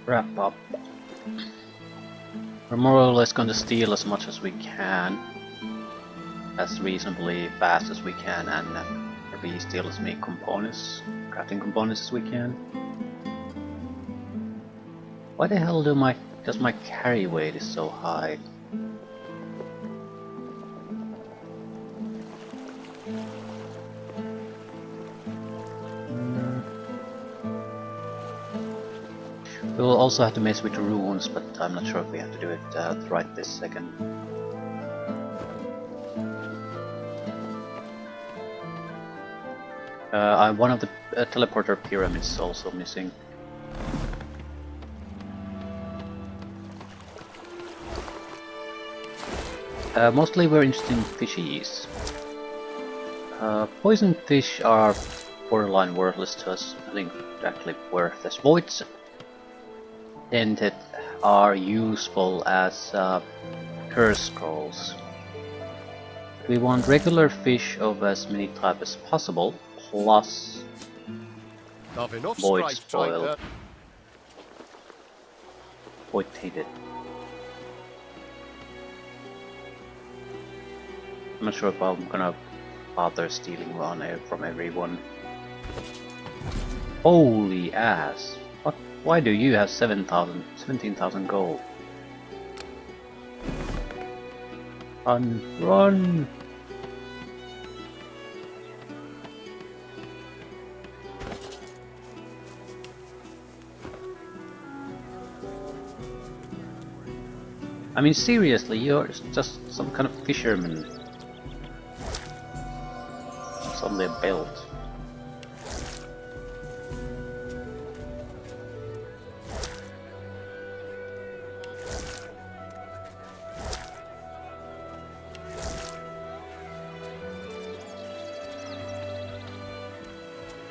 wrap up. We're more or less going to steal as much as we can, as reasonably fast as we can, and maybe steal as many components, crafting components as we can. Why the hell does my carry weight is so high? We will also have to mess with the runes, but I'm not sure if we have to do it right this second. One of the teleporter pyramids is also missing. Mostly we're interested in fishies. Poison fish are borderline worthless to us. I think actually worthless. Voids dented are useful as curse scrolls. We want regular fish of as many types as possible, plus void spoil. Void tainted. I'm not sure if I'm gonna bother stealing one from everyone. Holy ass! What? Why do you have 17,000 gold? Run! I mean, seriously, you're just some kind of fisherman. It's on their belt.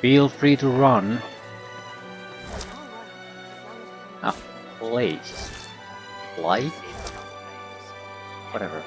Feel free to run. Ah, place. Light? Whatever.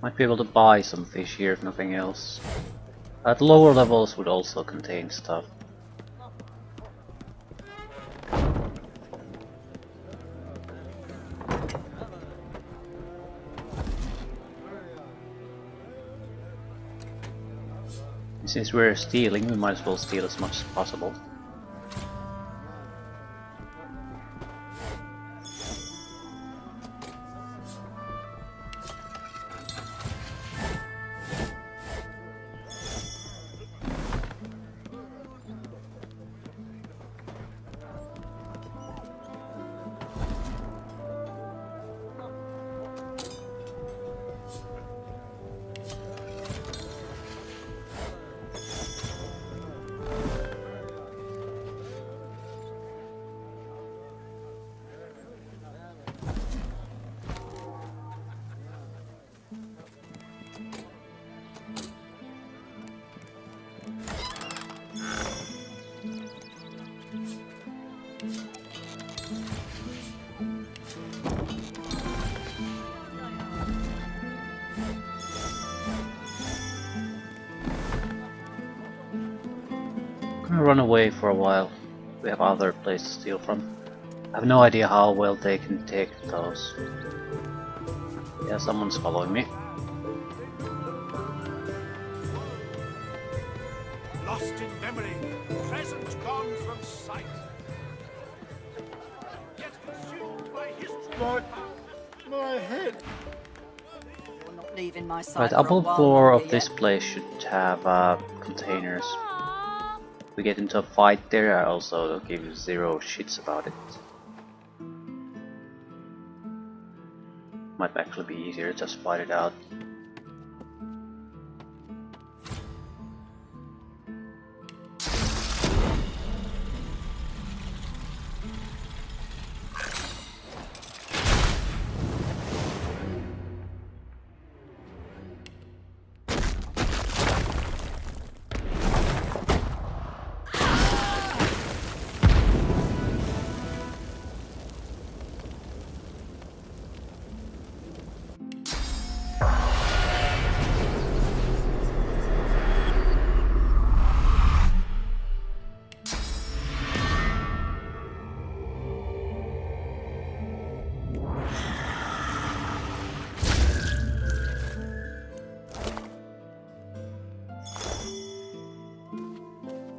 Might be able to buy some fish here if nothing else. At lower levels would also contain stuff. Since we're stealing, we might as well steal as much as possible. Run away for a while. We have other places to steal from. I have no idea how well they can take those. Yeah, someone's following me. Lost in memory, present gone from sight. Yet consumed by history. My head. You're not leaving my side. Right, upper floor of this place should have containers. We get into a fight there, I also give zero shits about it. Might actually be easier to just fight it out.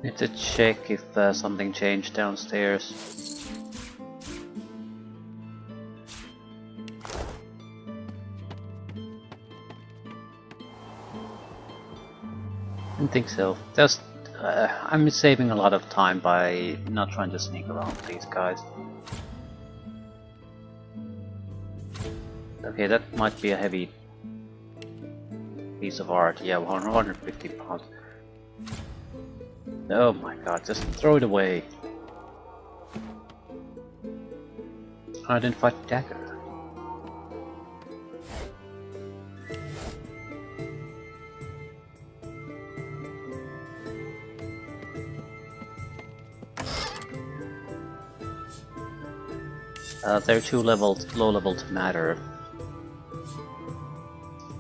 Need to check if something changed downstairs. I don't think so. Just I'm saving a lot of time by not trying to sneak around these guys. Okay, that might be a heavy piece of art. Yeah, 150 pounds. Oh my god, just throw it away. Identified dagger. They're too low level to matter.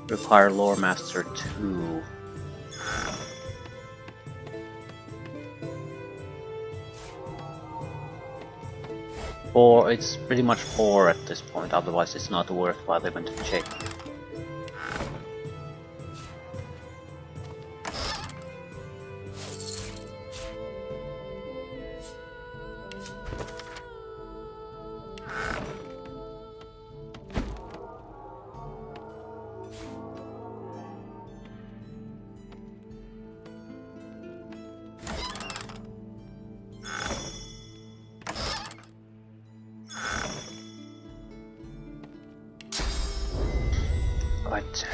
Require Lore Master 2. Or it's pretty much 4 at this point, otherwise it's not worthwhile even to check. Right.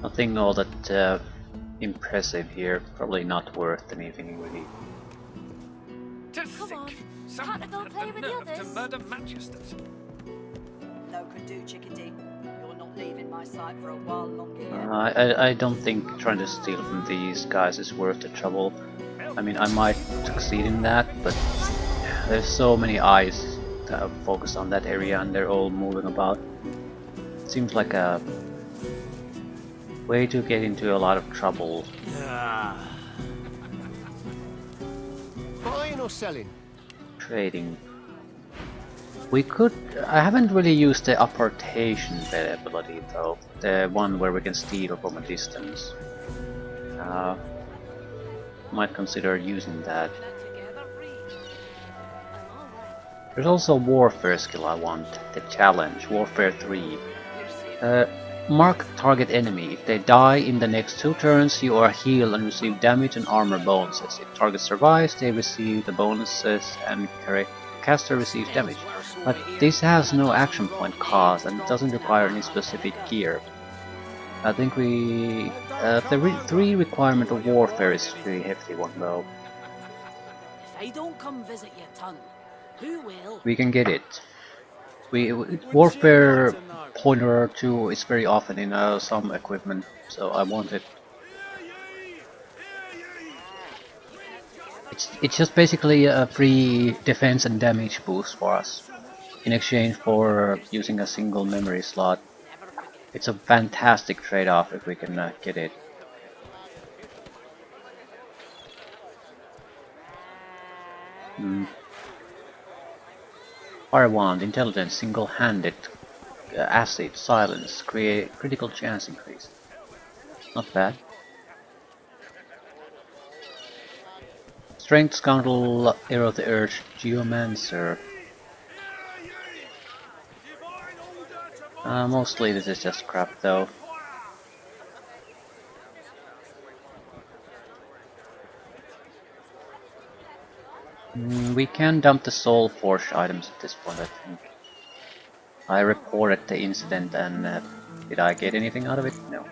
Nothing all that impressive here. Probably not worth anything really. To Come on, think, can't I go someone play had with the the nerve to others? murder Manchesters. No can do, Chickadee. You're not leaving my sight for a while longer yet. I don't think trying to steal from these guys is worth the trouble. I mean, I might succeed in that, but there's so many eyes that are focused on that area and they're all moving about. Seems like a way to get into a lot of trouble. Buying or selling? Trading. We could... I haven't really used the apportation ability though. The one where we can steal from a distance. Might consider using that. There's also Warfare skill I want. The challenge. Warfare 3. Mark target enemy. If they die in the next 2 turns, you are healed and receive damage and armor bonuses. If target survives, they receive the bonuses and caster receives damage. But this has no action point cost and doesn't require any specific gear. I think we... the 3 requirement of Warfare is a pretty hefty one though. If I don't come visit your ton, who will? We can get it. Warfare Pointer 2 is very often in some equipment, so I want it. It's just basically a free defense and damage boost for us, in exchange for using a single memory slot. It's a fantastic trade-off if we can get it. Fire Wand, Intelligence, Single-Handed, Acid, Silence, create critical chance increase. Not bad. Strength, Scoundrel, Arrow of the Urge, Geomancer. Mostly this is just crap though. We can dump the Soul Forge items at this point, I think. I reported the incident and did I get anything out of it? No.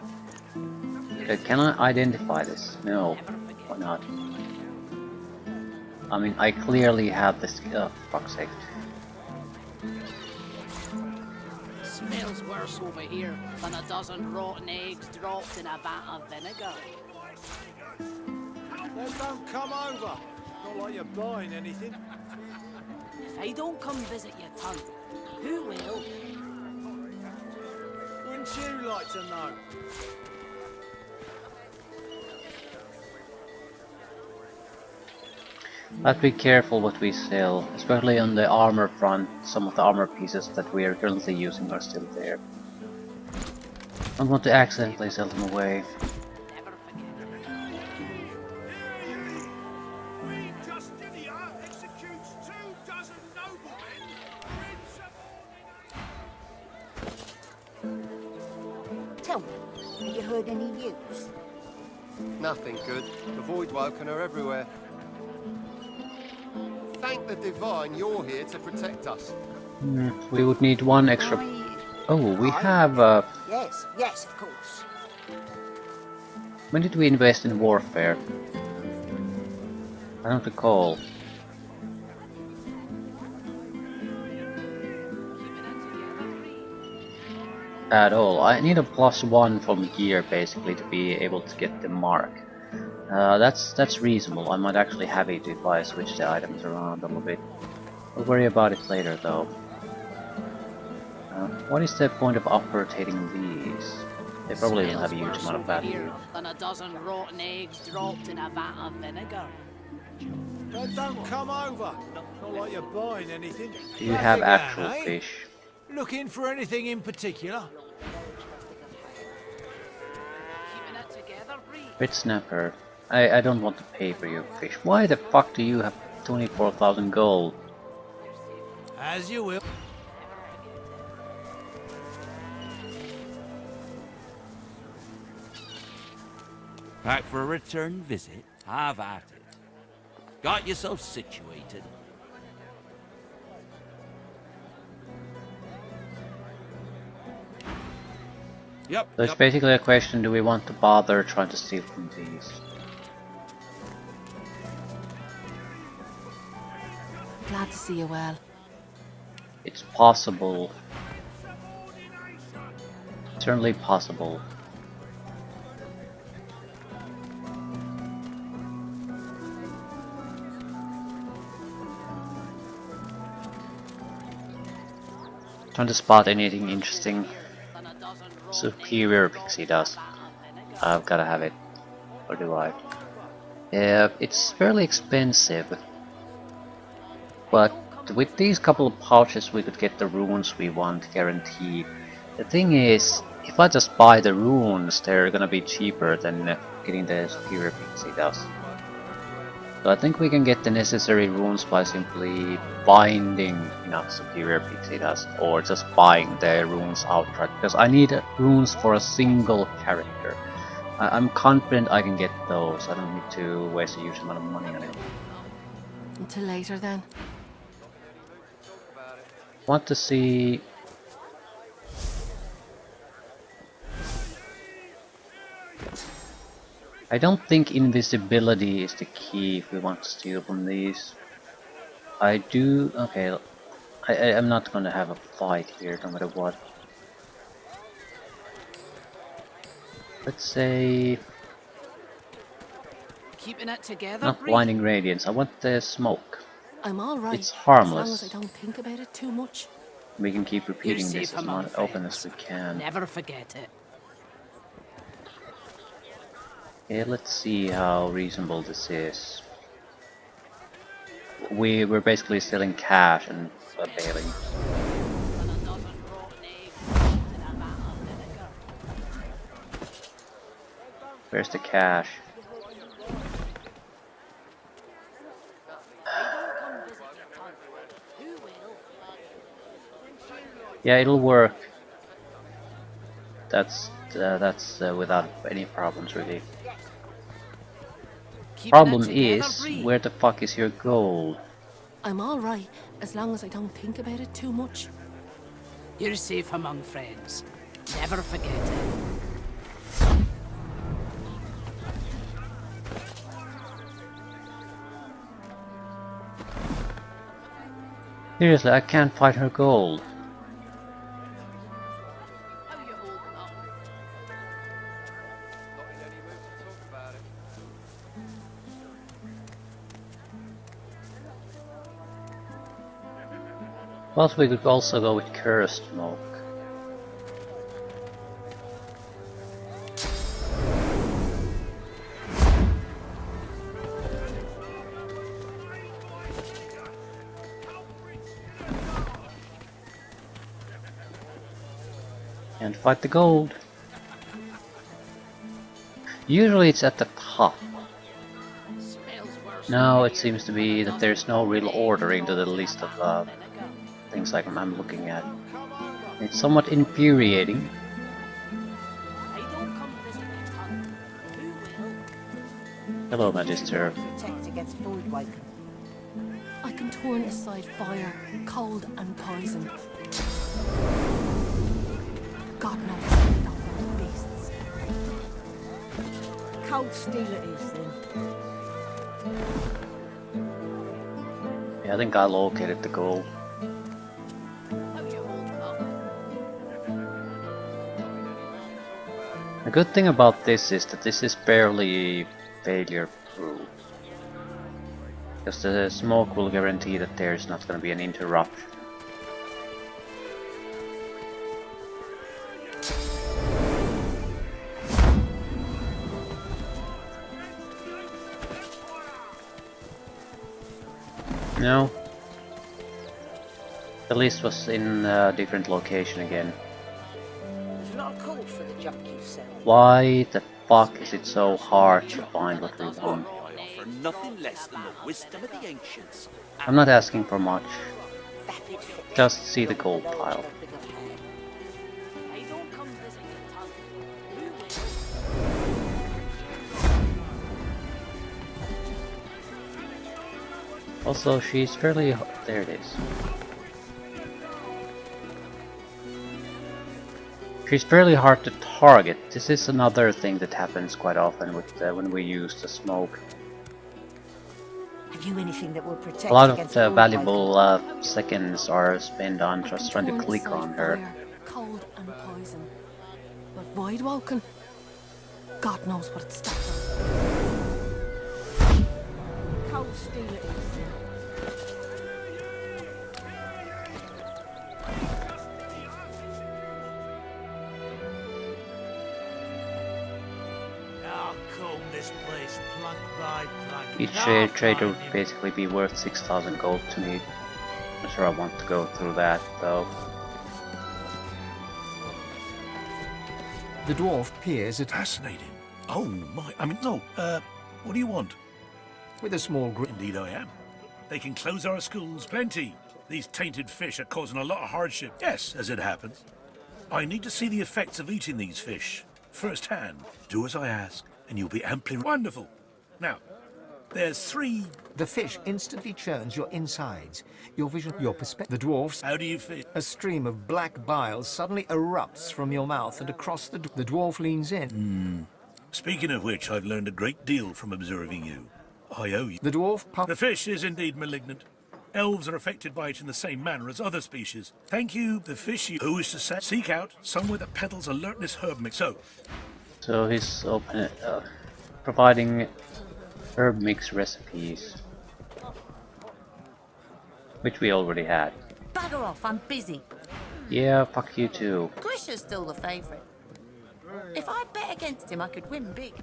Can I identify this? No. Why not? I mean, I clearly have this... oh, fuck's sake. Smells worse over here than a dozen rotten eggs dropped in a vat of vinegar. Then don't come over. Not like you're buying anything. If I don't come visit your ton, who will? Wouldn't you like to know? But be careful what we sell, especially on the armor front. Some of the armor pieces that we are currently using are still there. Don't want to accidentally sell them away. heard any news? Nothing good. The Voidwoken are everywhere. Thank the Divine you're here to protect us. We would need one extra. Oh, we have. Yes, yes, of course. When did we invest in warfare? I don't recall. At all. I need a +1 from gear basically to be able to get the mark. That's reasonable. I might actually have it if I switch the items around a little bit. We'll worry about it later though. What is the point of uprotating these? They probably don't have a huge amount of value. Than a dozen rotten eggs dropped in a vat of vinegar. Don't come over. Not like you're buying anything. Do you have actual fish? Looking for anything in particular? Keeping it together, Bree. Red snapper. I don't want to pay for your fish. Why the fuck do you have 24,000 gold? As you will. Back for a return visit? Have at it. Got yourself situated? Yep. So it's basically a question, do we want to bother trying to steal from these? Glad to see you well. It's possible. Certainly possible. Trying to spot anything interesting. Superior pixie dust. I've gotta have it. Or do I? Yeah, it's fairly expensive. But with these couple of pouches we could get the runes we want guaranteed. The thing is, if I just buy the runes, they're gonna be cheaper than getting the superior pixie dust. So I think we can get the necessary runes by simply binding enough superior pixie dust, or just buying the runes outright, because I need runes for a single character. I'm confident I can get those. I don't need to waste a huge amount of money on it. Until later then. Want to see... I don't think invisibility is the key if we want to steal from these. I do... okay, I'm not gonna have a fight here no matter what. Let's say... Keeping it together, not Bree. blinding radiance, I want the smoke. I'm alright. It's As harmless. long as I don't think about it too much. We can keep repeating You're this safe as among much often friends. as we can. Never forget it. Okay, let's see how reasonable this is. We're basically stealing cash and bailing. Than a dozen rotten eggs dropped in a vat of vinegar. Where's the cash? Who will? Yeah, it'll work. That's without any problems really. Keeping Problem it together, is, Bree. where the fuck is your gold? I'm alright, as long as I don't think about it too much. You're safe among friends. Never forget it. Seriously, I can't find her gold. How you holding up? Not in any mood to talk about it. Well, we could also go with cursed smoke. And fight the gold. Usually it's at the top. Smells worse. Now it seems to be that there's no real order into the list of things like I'm looking at. It's somewhat infuriating. I don't come visit Hello, Magister. Protect against void woken. I can turn aside fire, cold and poison. God knows about those beasts. Cold steel it is then. Yeah, I think I located the goal. How you holding up? The good thing about this is that this is barely failure proof. Because the smoke will guarantee that there's not going to be an interruption. No. The list was in a different location again. There's not a call for the junk you sell. Why the fuck is it so hard to find what we I want? offer nothing less than the wisdom of the ancients. I'm not asking for much. Vapid fiction. Just see the gold Knowledge pile. don't bring up hand. I don't come visit your tongue. Who will? Also, she's fairly... there it is. She's fairly hard to target. This is another thing that happens quite often with when we use the smoke. Have you anything that will protect A lot against of void valuable seconds are spent on just trying to Turn click aside on her. fire, cold and poison. But void woken? God knows what it's stuck on. woken? Cold steel it is then. I'll comb this place plank by plank. Each I'll trader find would him. basically be worth 6,000 gold to me. I'm sure I want to go through that though. The dwarf peers at Fascinating. Oh my, I mean, no, what do you want? with a small grin. Indeed I am. They can close our schools plenty. These tainted fish are causing a lot of hardship. Yes, as it happens. I need to see the effects of eating these fish firsthand. Do as I ask, and you'll be amply wonderful. Now, there's 3. The fish instantly churns your insides, your vision, your perspective. The dwarf's How do you feel? a stream of black bile suddenly erupts from your mouth and across the dwarf leans in. Speaking of which, I've learned a great deal from observing you. I owe you. The dwarf The puffs. fish is indeed malignant. Elves are affected by it in the same manner as other species. Thank you, the fish you... Who is to say? Seek out somewhere that peddles alertness herb mix. So he's providing herb mix recipes, which we already had. Bugger off, I'm busy. Yeah, fuck you too. Grisha's still the favourite. If I bet against him, I could win big.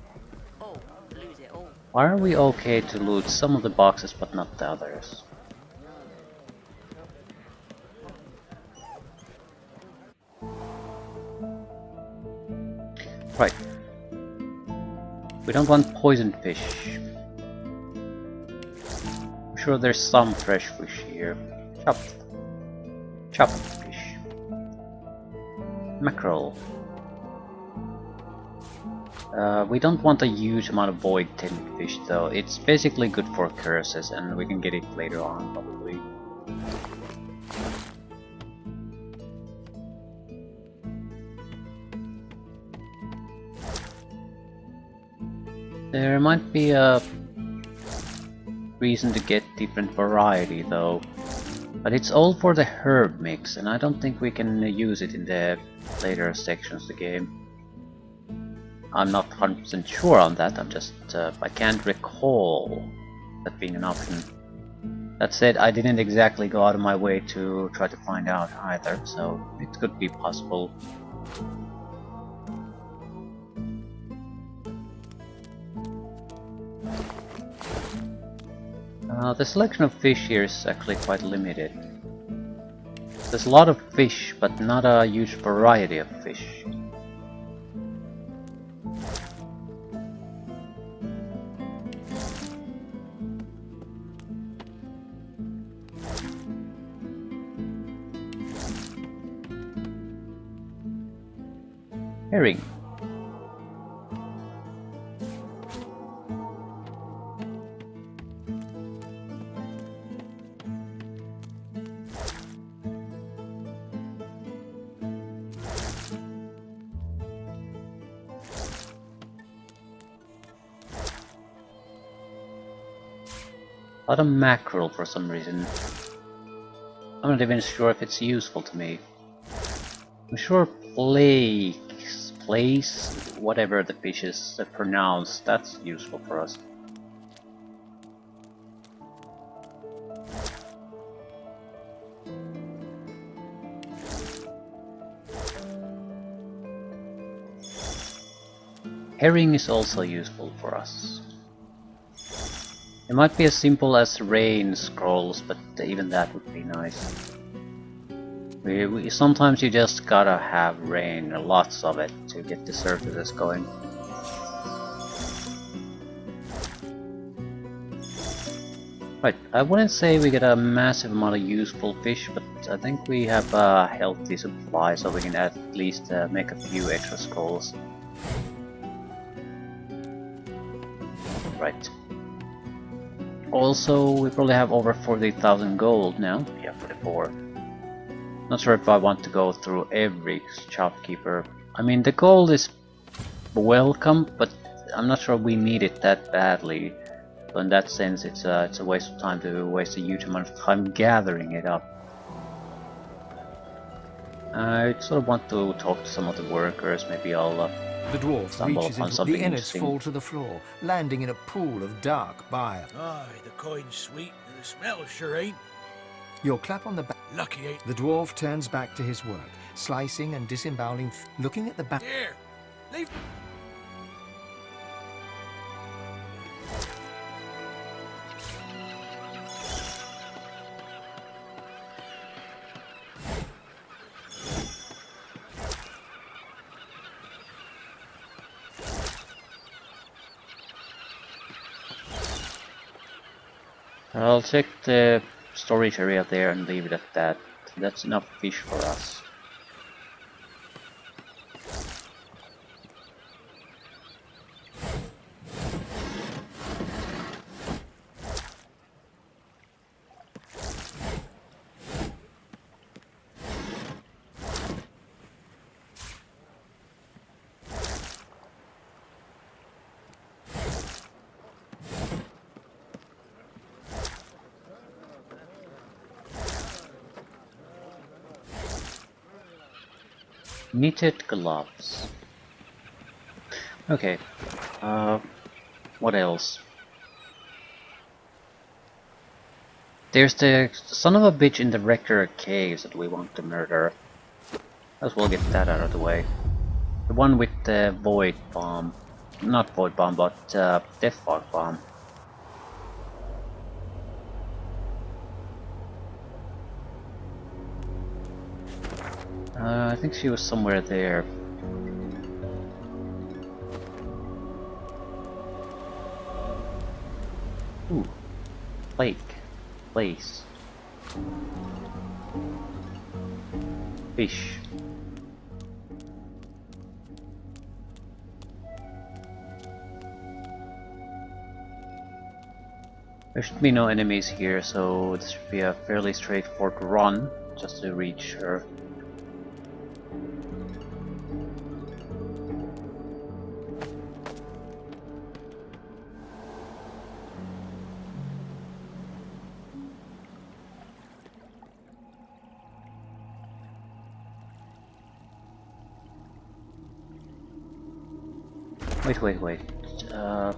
Or lose it all. Why are we okay to loot some of the boxes but not the others? Right. We don't want poisoned fish. I'm sure there's some fresh fish here. Chopped. Chopped fish. Mackerel. We don't want a huge amount of void tinted fish though. It's basically good for curses and we can get it later on probably. There might be a reason to get different variety though. But it's all for the herb mix and I don't think we can use it in the later sections of the game. I'm not 100% sure on that, I can't recall that being an option. That said, I didn't exactly go out of my way to try to find out either, so it could be possible. The selection of fish here is actually quite limited. There's a lot of fish, but not a huge variety of fish. Herring. A lot of mackerel for some reason. I'm not even sure if it's useful to me. I'm sure place, whatever the fish is pronounced, that's useful for us. Herring is also useful for us. It might be as simple as rain scrolls, but even that would be nice. Sometimes you just gotta have rain, lots of it, to get the surfaces going. Right, I wouldn't say we get a massive amount of useful fish, but I think we have a healthy supply, so we can at least make a few extra scrolls. Right. Also, we probably have over 40,000 gold now. Yeah, 44. Not sure if I want to go through every shopkeeper. I mean, the gold is welcome, but I'm not sure we need it that badly. So in that sense, it's a waste of time to waste a huge amount of time gathering it up. I sort of want to talk to some of the workers. Maybe I'll The dwarf stumble reaches upon into something the innards interesting. fall to the floor, landing in a pool of dark bile. Aye, the coin's sweet, and the smell sure ain't. Your clap on the back. Lucky ain't. The dwarf turns back to his work, slicing and disemboweling, looking at the back. Here, leave. I'll check the storage area there and leave it at that. That's enough fish for us. Knitted gloves. Okay. What else? There's the son of a bitch in the Rector caves that we want to murder. Might as well get that out of the way. The one with the void bomb. Not void bomb, but death fog bomb. I think she was somewhere there. Ooh. Lake. Place. Fish. There should be no enemies here, so this should be a fairly straightforward run just to reach her. Wait. To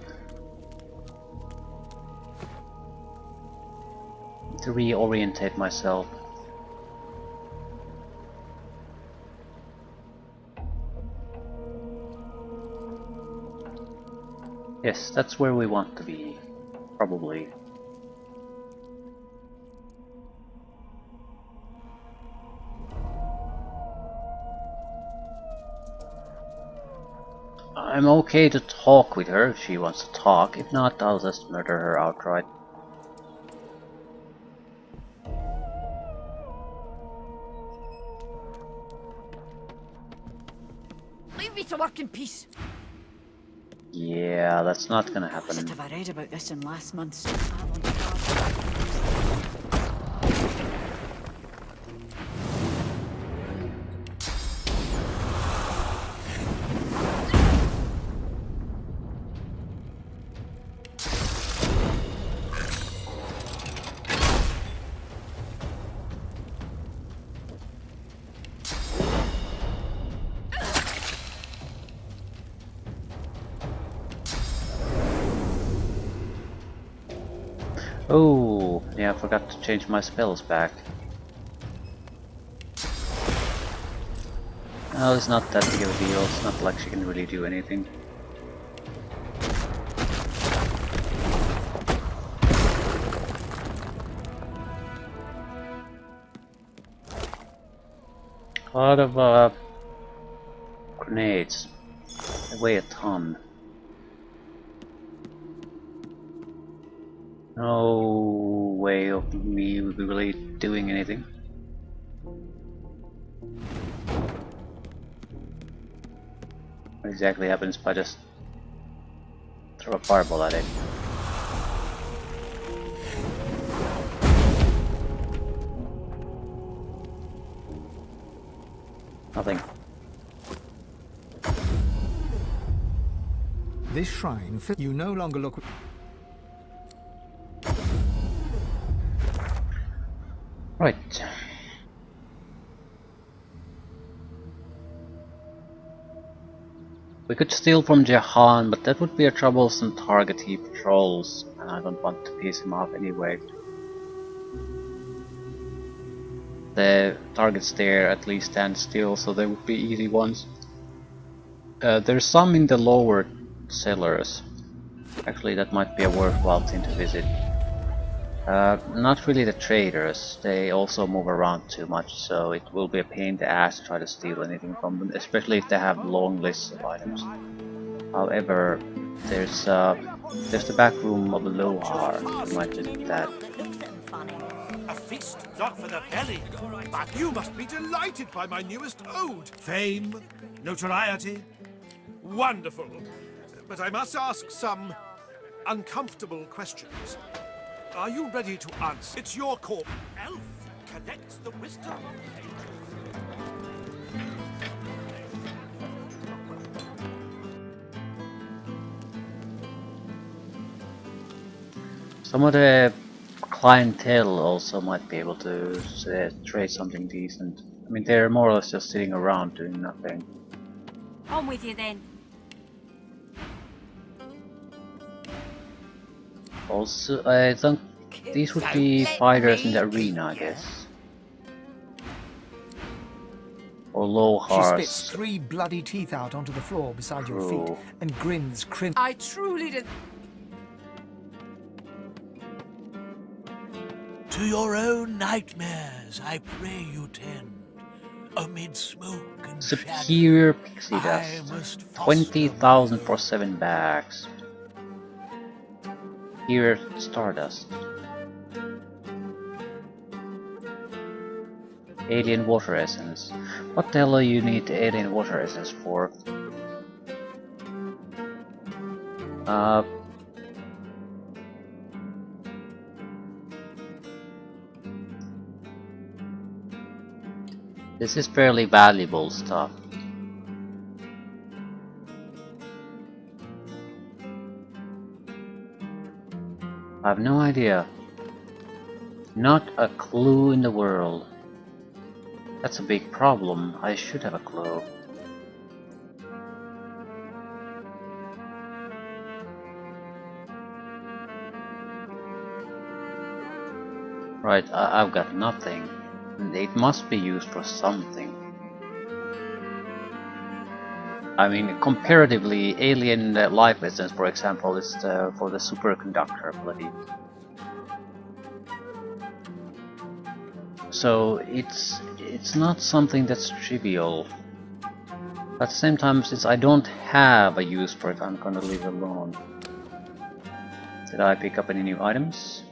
reorientate myself. Yes, that's where we want to be. Probably. I'm okay to talk with her if she wants to talk. If not, I'll just murder her outright. Leave me to work in peace. Yeah, that's not gonna What happen. have I read about this in last month's Avant-Garde? Oh, yeah, I forgot to change my spells back. No, it's not that big of a deal. It's not like she can really do anything. A lot of grenades. They weigh a ton. No way of me really doing anything. What exactly happens if I just throw a fireball at it? Nothing. This shrine, you no longer look... Right. We could steal from Jahan, but that would be a troublesome target he patrols, and I don't want to piss him off anyway. The targets there at least stand still, so they would be easy ones. There's some in the lower cellars. Actually, that might be a worthwhile thing to visit. Not really the traders, they also move around too much, so it will be a pain in the ass to try to steal anything from them, especially if they have long lists of items. However, there's the back room of the Lohar. You might visit that. A feast not for the belly, but You must be delighted by my newest ode. Fame, notoriety, wonderful. But I must ask some uncomfortable questions. Are you ready to answer? It's your call. elf connects the wisdom. Some of the clientele also might be able to trade something decent. I mean, they're more or less just sitting around doing nothing. On with you then. Also, I think these would be fighters in the arena, I guess. Or She spits Lohars. 3 bloody teeth out onto the floor beside your feet Crew. and grins I truly did. To your own nightmares, I pray you tend. Amid smoke and Superior shadow, pixie I dust. must foster 20,000 for 7 bags. Here, stardust. Alien water essence. What the hell do you need the alien water essence for? This is fairly valuable stuff. I have no idea. Not a clue in the world. That's a big problem. I should have a clue. Right, I've got nothing. It must be used for something. I mean, comparatively, alien life essence, for example, is for the superconductor ability. So it's not something that's trivial. At the same time, since I don't have a use for it, I'm gonna leave it alone. Did I pick up any new items?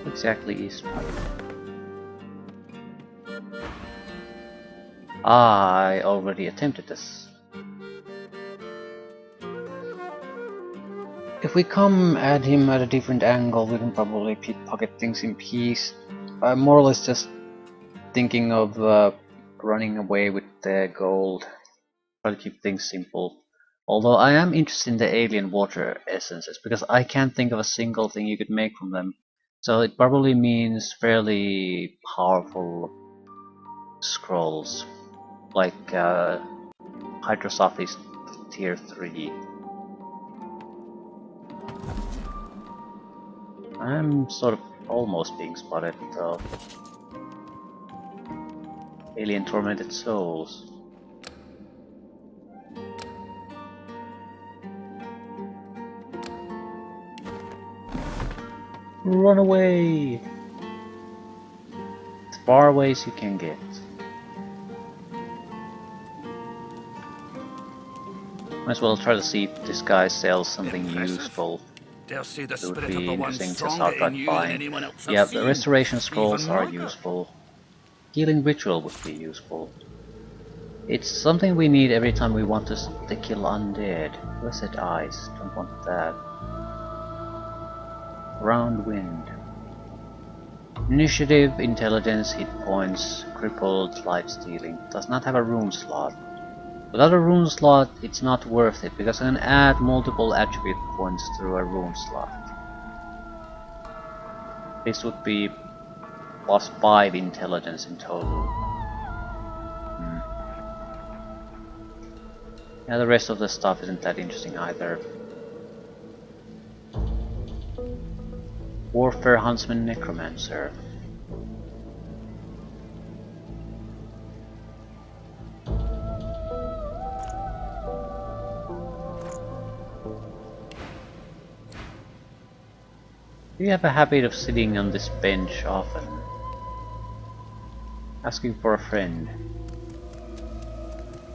Exactly is I already attempted this. If we come at him at a different angle, we can probably pickpocket things in peace. I'm more or less just thinking of running away with the gold. Try to keep things simple. Although I am interested in the alien water essences, because I can't think of a single thing you could make from them. So it probably means fairly powerful scrolls, like Hydrosophi's tier 3. I'm sort of almost being spotted though. Alien tormented souls. Run away! As far away as you can get. Might as well try to see if this guy sells something useful. Dare say the It would spirit of be the one's interesting to stronger start by in you than buying. anyone else Yeah, I've the seen. restoration scrolls Even are Martha. useful. Healing ritual would be useful. It's something we need every time we want to kill undead. Blessed eyes, don't want that. Round wind. Initiative, intelligence, hit points, crippled, life stealing. Does not have a rune slot. Without a rune slot, it's not worth it, because I can add multiple attribute points through a rune slot. This would be plus 5 intelligence in total. Yeah, the rest of the stuff isn't that interesting either. Warfare, Huntsman, Necromancer. Do you have a habit of sitting on this bench often? Asking for a friend.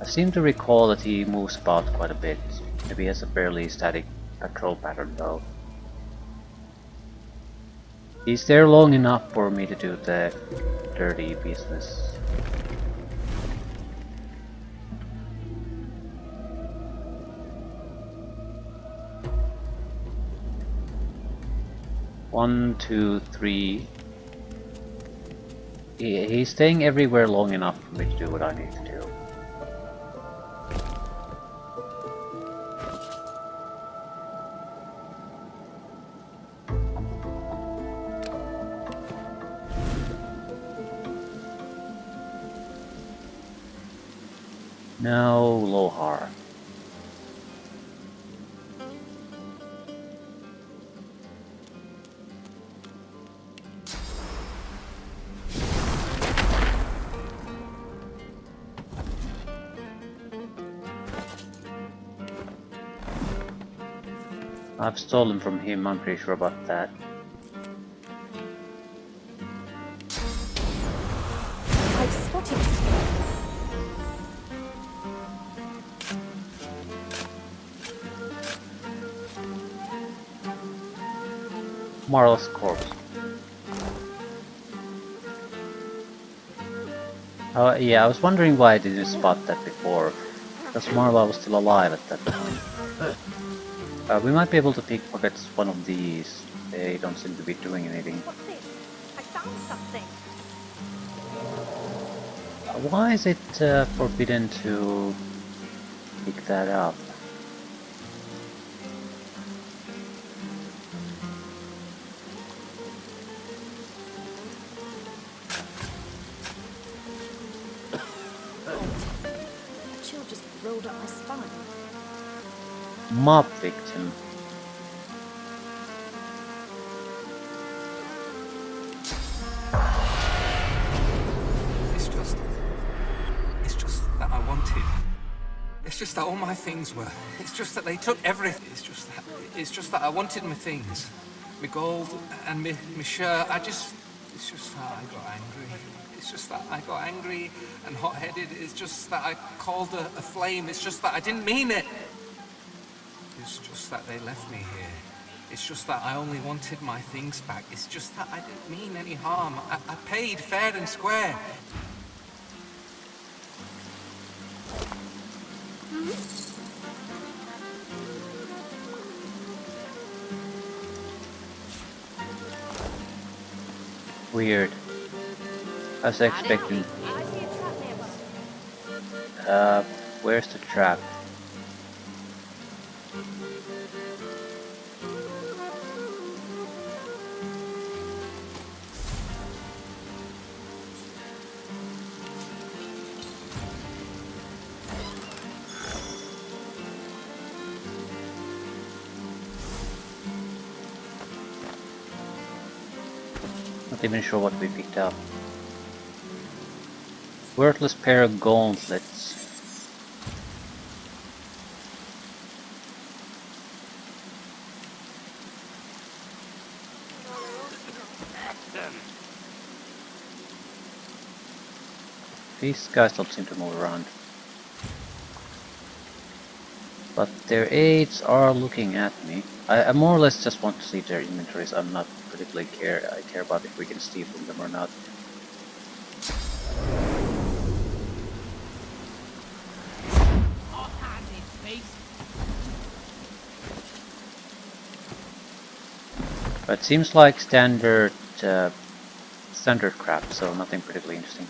I seem to recall that he moves about quite a bit. Maybe he has a fairly static patrol pattern though. He's there long enough for me to do the dirty business. One, two, three. He's staying everywhere long enough for me to do what I need to do. No, Lohar. I've stolen from him, I'm pretty sure about that. I've spotted. Marl's corpse. Oh yeah, I was wondering why I didn't spot that before. Because Marla was still alive at that point. We might be able to pickpocket one of these. They don't seem to be doing anything. What's this? I found something. Why is it forbidden to pick that up? A chill just rolled up my spine. Mob victim. It's just that I wanted. It's just that all my things were. It's just that they took everything. It's just that I wanted my things. My gold and my shirt. It's just that I got angry. It's just that I got angry and hot-headed. It's just that I called a flame. It's just that I didn't mean it. It's just that they left me here. It's just that I only wanted my things back. It's just that I didn't mean any harm. I paid fair and square. Weird. I was expecting. I see a trap nearby. Where's the trap? Not even sure what we picked up. Worthless pair of gauntlets. These guys don't seem to move around. But their aides are looking at me. I more or less just want to see their inventories. I'm not particularly I care about if we can steal from them or not. But it seems like standard crap, so nothing particularly interesting.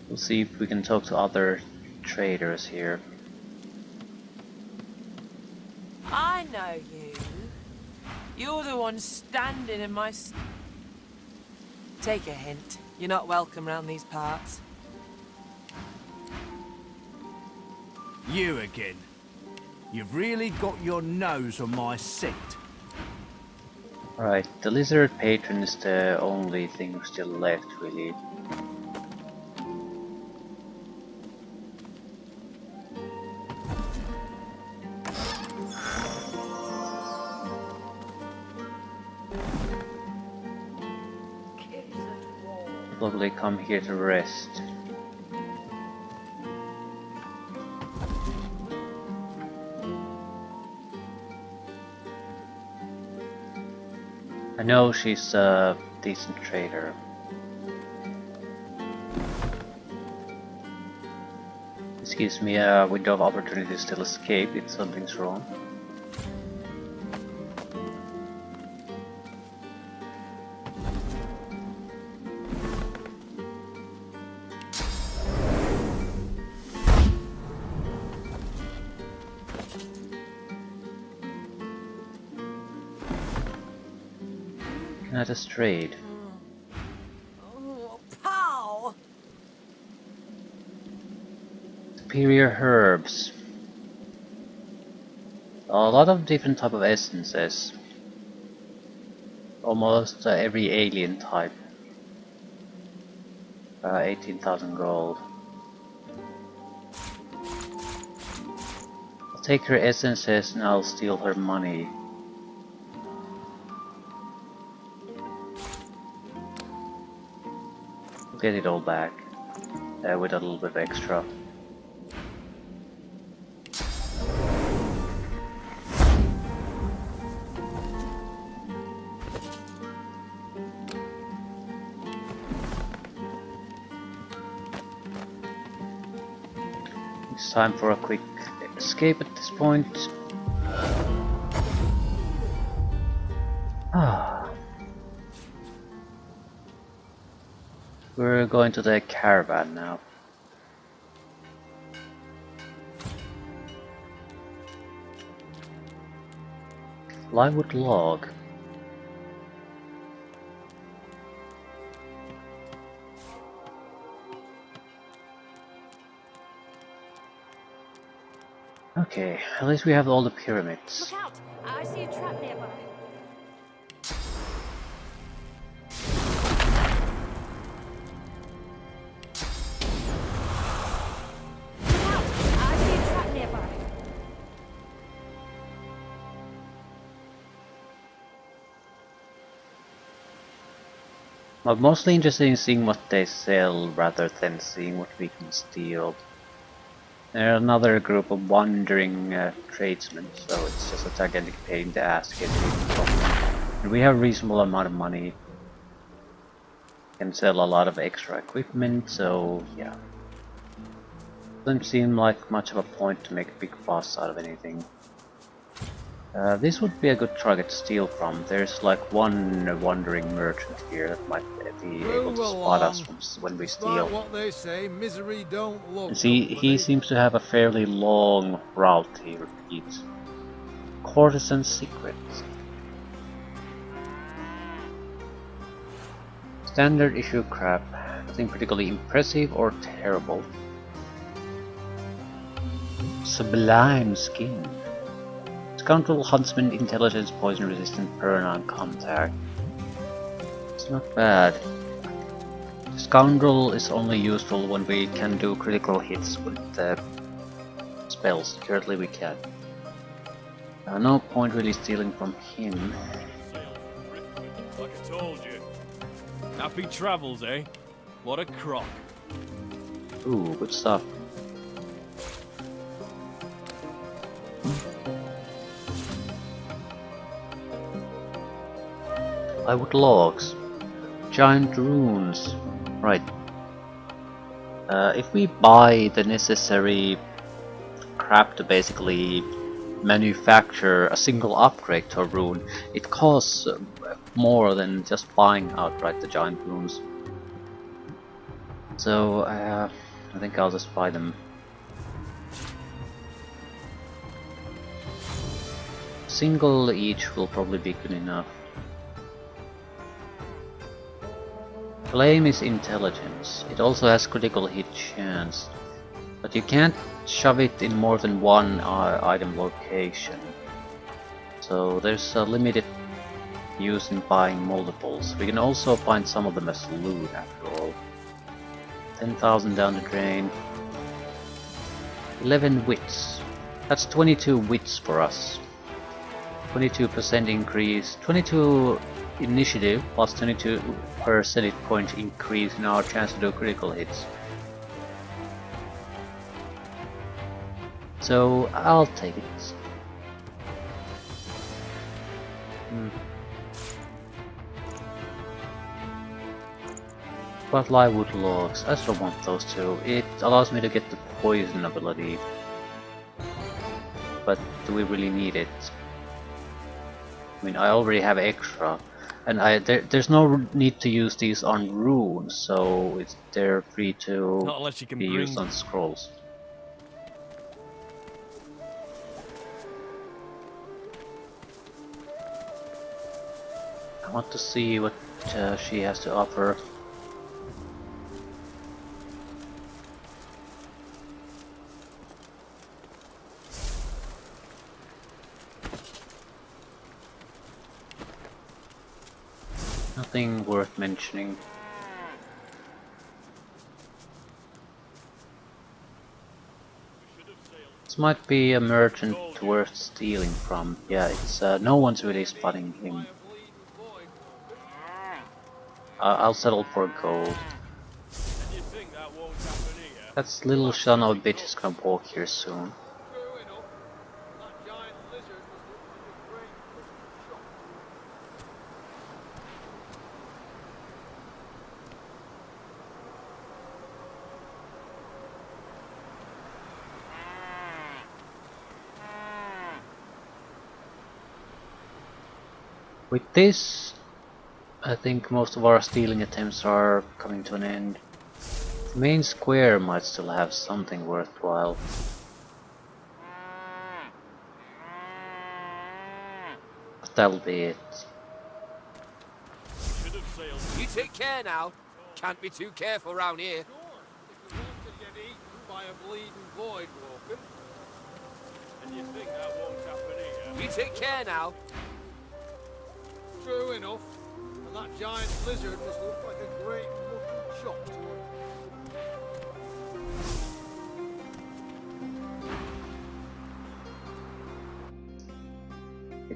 We'll see if we can talk to other traders here. I know you. You're the one standing in my... Take a hint. You're not welcome round these parts. You again. You've really got your nose on my scent. Right, the lizard patron is the only thing still left, really. Probably come here to rest. I know she's a decent trader. This gives me a window of opportunity to still escape if something's wrong. Can I just trade? Oh, pow! Superior herbs. A lot of different type of essences. Almost every alien type. 18,000 gold. I'll take her essences and I'll steal her money. Get it all back with a little bit extra. It's time for a quick escape at this point. We're going to the caravan now. Livewood log. Okay, at least we have all the pyramids. Look out! I see a trap nearby. I'm mostly interested in seeing what they sell rather than seeing what we can steal. They're another group of wandering tradesmen, so it's just a gigantic pain in the ass getting from them. And we have a reasonable amount of money. Can sell a lot of extra equipment, so yeah. Doesn't seem like much of a point to make a big fuss out of anything. This would be a good target to steal from. There's like one wandering merchant here that might be able Move to spot us along. from when we Despite steal. what they say, misery don't And love see, he company. seems to have a fairly long route he repeats. Courtesan secrets. Standard issue crap. Nothing particularly impressive or terrible. Sublime skin. Scoundrel huntsman intelligence poison resistant per non-contact. It's not bad. Scoundrel is only useful when we can do critical hits with the spells. Currently we can. No point really stealing from him. Like I told you. Happy travels, eh? What a crock. Ooh, good stuff. I would logs. Giant runes. Right. If we buy the necessary crap to basically manufacture a single upgrade to a rune, it costs more than just buying outright the giant runes. So I think I'll just buy them. Single each will probably be good enough. Flame is intelligence. It also has critical hit chance, but you can't shove it in more than one item location. So there's a limited use in buying multiples. We can also find some of them as loot after all. 10,000 down the drain. 11 wits. That's 22 wits for us. 22% increase. 22 initiative plus 22 percentage point increase in our chance to do critical hits. So I'll take it. But Livewood logs, I still want those two. It allows me to get the poison ability. But do we really need it? I mean, I already have extra. And there's no need to use these on runes, so they're free to Not unless you can be bring used on scrolls. I want to see what she has to offer. Nothing worth mentioning. This might be a merchant worth stealing from. Yeah, it's no one's really spotting him. I'll settle for gold. That little son of a bitch is gonna walk here soon. With this, I think most of our stealing attempts are coming to an end. The main square might still have something worthwhile. But that'll be it. You take care now. Can't be too careful round here. If you want to get eaten by a bleeding void walker. And you think that won't happen here? You take care now. True enough. And that giant lizard must look like a great mutton chopped.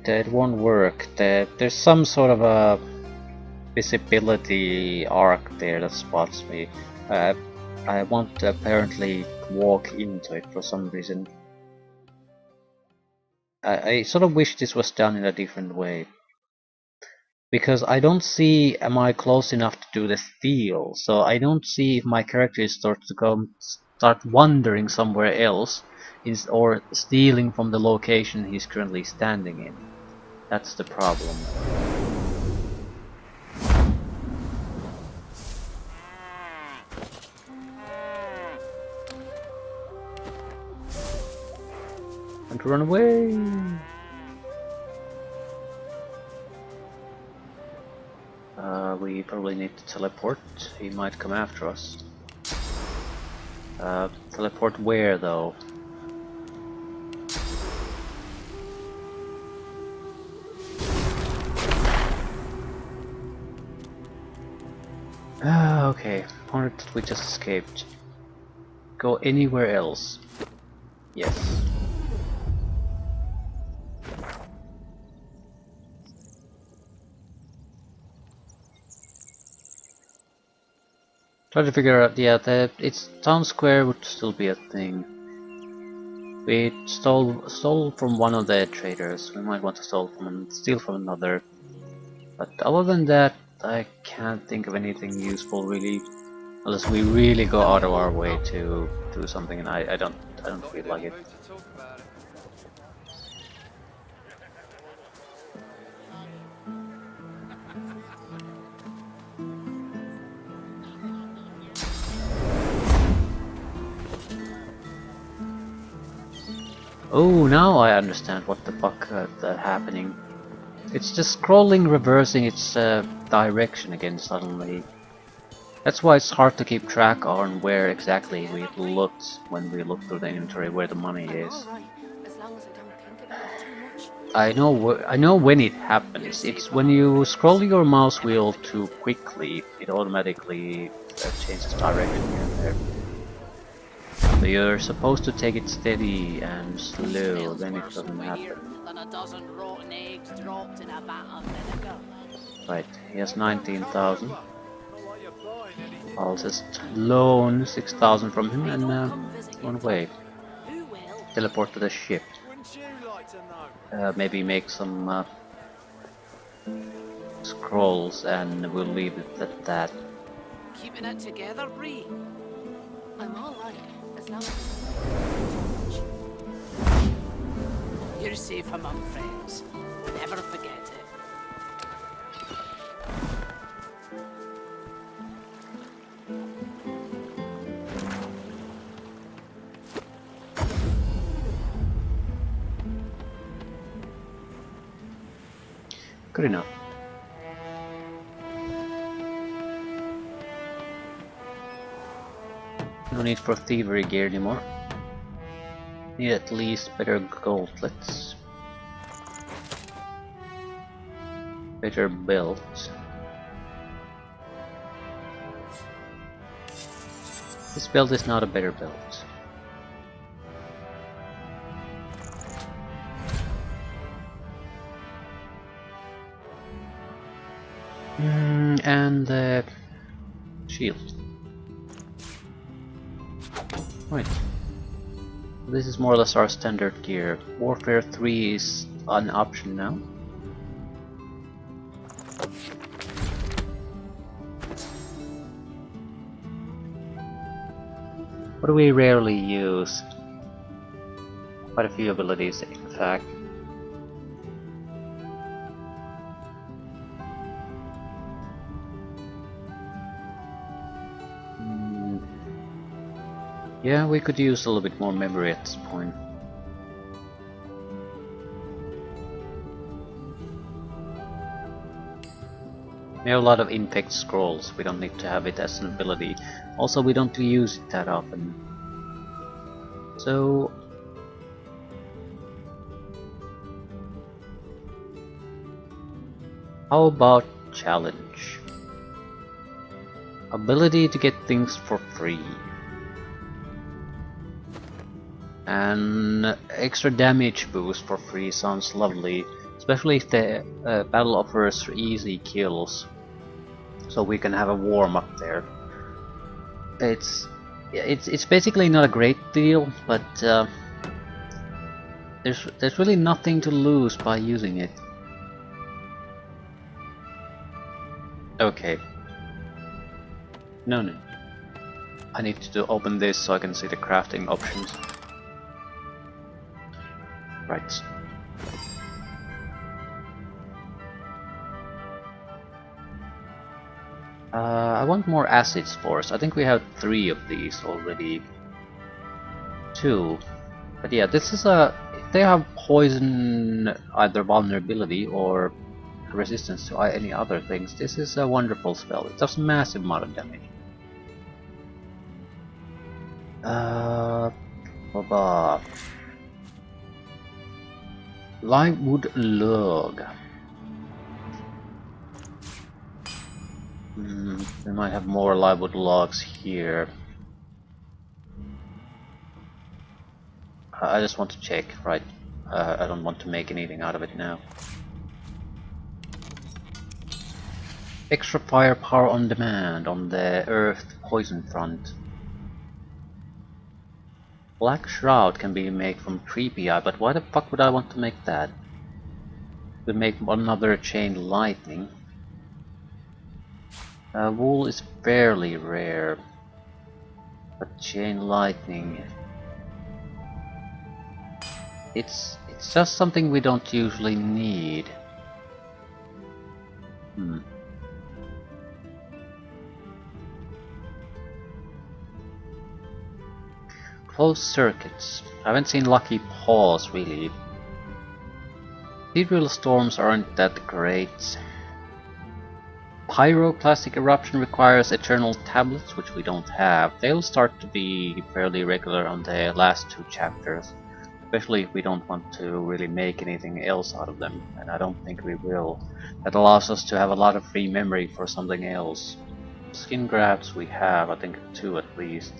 It won't work. There's some sort of a visibility arc there that spots me. I want to apparently walk into it for some reason. I sort of wish this was done in a different way. Because I don't see am I close enough to do the steal, so I don't see if my character starts to start wandering somewhere else or stealing from the location he's currently standing in. That's the problem. And run away! We probably need to teleport. He might come after us. Teleport where though? Okay, point that we just escaped. Go anywhere else. Yes. Try to figure out, yeah, it's town square would still be a thing. We stole from one of the traders. We might want to steal from another. But other than that, I can't think of anything useful really, unless we really go out of our way to do something, and I don't feel like it. Oh, now I understand what the fuck is happening. It's just scrolling, reversing its direction again suddenly. That's why it's hard to keep track on where exactly we looked when we looked through the inventory, where the money is. I know when it happens. It's when you scroll your mouse wheel too quickly, it automatically changes direction here and there. So you're supposed to take it steady and slow, then it doesn't happen. Right, he has 19,000. I'll just loan 6,000 from him and run away. Teleport to the ship. Maybe make some scrolls and we'll leave it at that. Keeping it together, Bree? I'm alright, as long as You're safe among friends. Never forget it. Good enough. No need for thievery gear anymore. Need at least better gauntlets. Better belt. This belt is not a better belt. And the shield. Right. This is more or less our standard gear. Warfare 3 is an option now. What do we rarely use? Quite a few abilities, in fact. Yeah, we could use a little bit more memory at this point. We have a lot of infect scrolls, we don't need to have it as an ability. Also, we don't use it that often. So... how about challenge? Ability to get things for free. And extra damage boost for free sounds lovely, especially if the battle offers easy kills, so we can have a warm up there. It's basically not a great deal, but there's really nothing to lose by using it. Okay. No. I need to open this so I can see the crafting options. Right. I want more acid spores. I think we have 3 of these already. 2. But yeah, this is a... if they have poison, either vulnerability or resistance to any other things, this is a wonderful spell. It does massive amount of damage. Baba. Limewood log. We might have more livewood logs here. I just want to check, right? I don't want to make anything out of it now. Extra firepower on demand on the earth poison front. Black Shroud can be made from Creepy Eye, but why the fuck would I want to make that? We make another Chain Lightning. Wool is fairly rare, but Chain Lightning... It's just something we don't usually need. Closed circuits. I haven't seen Lucky Paws really. Ethereal storms aren't that great. Pyroclastic eruption requires eternal tablets, which we don't have. They'll start to be fairly regular on the last 2 chapters. Especially if we don't want to really make anything else out of them, and I don't think we will. That allows us to have a lot of free memory for something else. Skin grabs we have, I think 2 at least.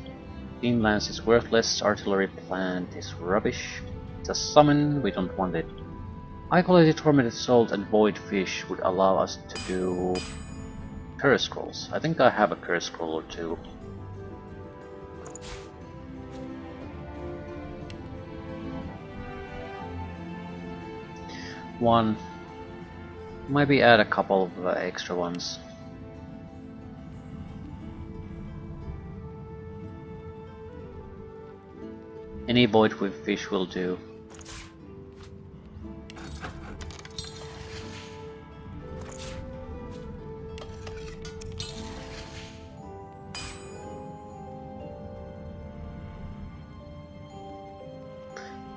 Steam Lance is worthless, Artillery Plant is rubbish. It's a summon, we don't want it. High quality Tormented Salt and Void Fish would allow us to do Curse Scrolls. I think I have a Curse Scroll or 2. One. Maybe add a couple of extra ones. Any void with fish will do.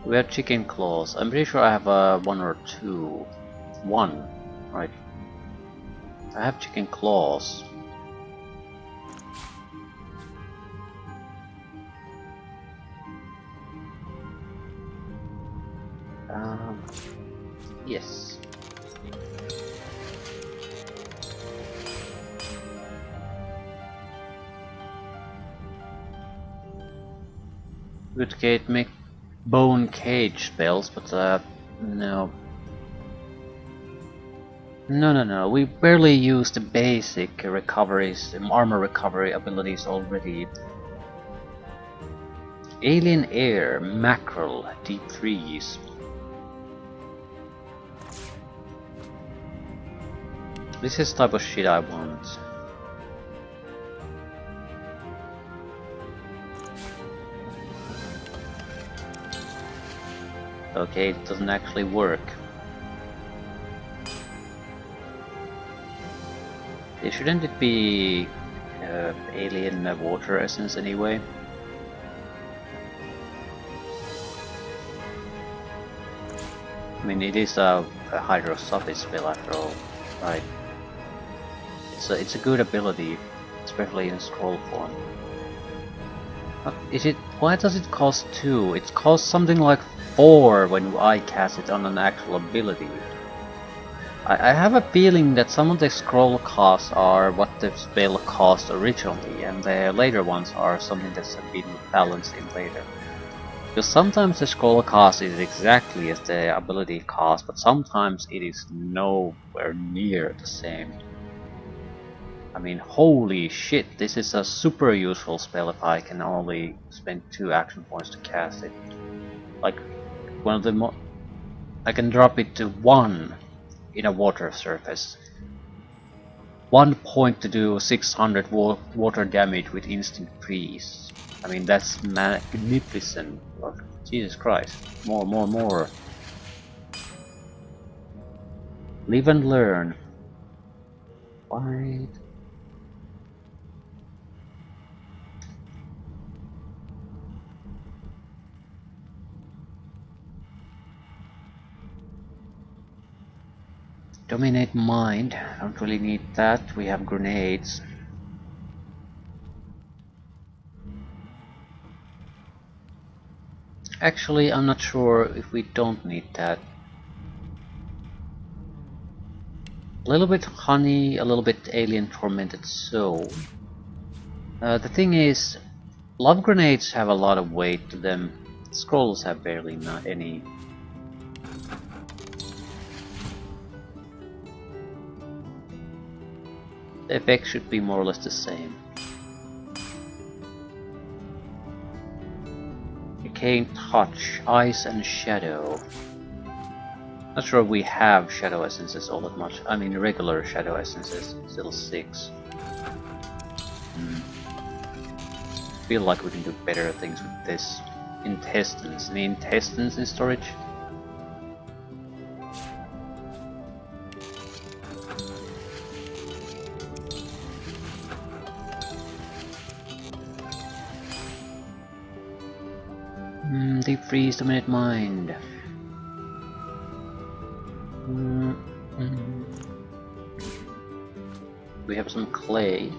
We have chicken claws. I'm pretty sure I have 1 or 2. 1, right? I have chicken claws. Yes. Good make bone cage spells, but no. No. We barely use the basic recoveries, armor recovery abilities already. Alien Air, Mackerel, Deep Freeze. This is the type of shit I want. Okay, it doesn't actually work. Shouldn't it be alien water essence anyway? I mean, it is a hydrosophist spell after all, right? It's a good ability, especially in scroll form. Is it? Why does it cost 2? It costs something like 4 when I cast it on an actual ability. I have a feeling that some of the scroll costs are what the spell cost originally, and the later ones are something that's been balanced in later. Because sometimes the scroll cost is exactly as the ability cost, but sometimes it is nowhere near the same. I mean, holy shit, this is a super useful spell if I can only spend 2 action points to cast it. Like, one of the I can drop it to 1 in a water surface. 1 point to do 600 water damage with instant freeze. I mean, that's magnificent. Jesus Christ. More. Live and learn. Why? Dominate mind. Don't really need that. We have grenades. Actually, I'm not sure if we don't need that. A little bit honey, a little bit alien tormented soul. The thing is, love grenades have a lot of weight to them. Scrolls have barely not any. The effect should be more or less the same. Arcane touch, ice and shadow. Not sure we have shadow essences all that much. I mean regular shadow essences, still 6. Feel like we can do better things with this. Intestines. Any intestines in storage? Deep freeze, dominate mind. We have some clay.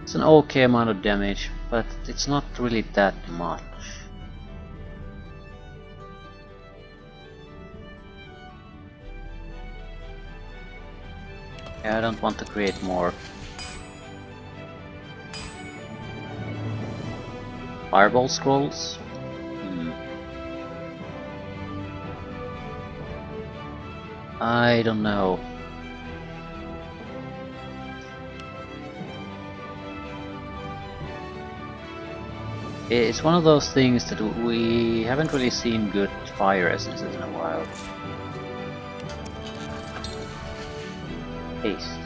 It's an okay amount of damage, but it's not really that much. Yeah, I don't want to create more. Fireball scrolls? I don't know. It's one of those things that we haven't really seen good fire essences in a while. Haste.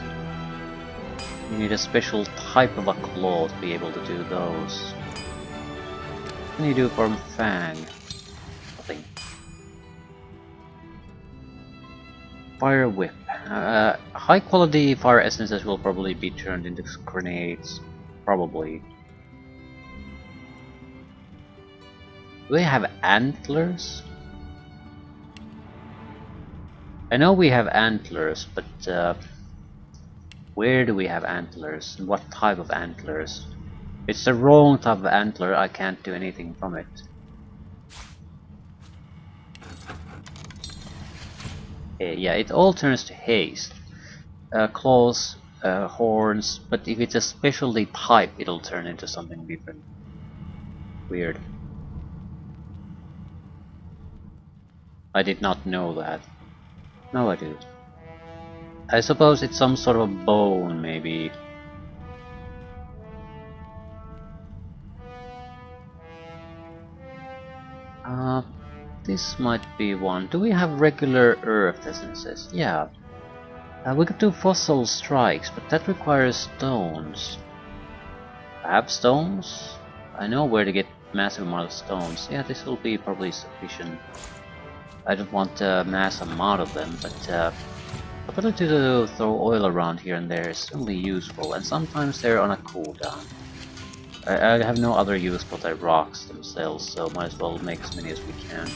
You need a special type of a claw to be able to do those. What can you do from Fang? Nothing. Fire Whip. High quality fire essences will probably be turned into grenades. Probably. Do we have antlers? I know we have antlers, but where do we have antlers? And what type of antlers? If it's the wrong type of antler, I can't do anything from it. Yeah, it all turns to haste. Claws, horns, but if it's a specialty type, it'll turn into something different. Weird. I did not know that. Now I do. I suppose it's some sort of a bone, maybe. This might be one. Do we have regular earth essences? Yeah. We could do fossil strikes, but that requires stones. I have stones? I know where to get massive amount of stones. Yeah, this will be probably sufficient. I don't want a massive amount of them, but ability to throw oil around here and there is certainly useful, and sometimes they're on a cooldown. I have no other use but the rocks themselves, so might as well make as many as we can.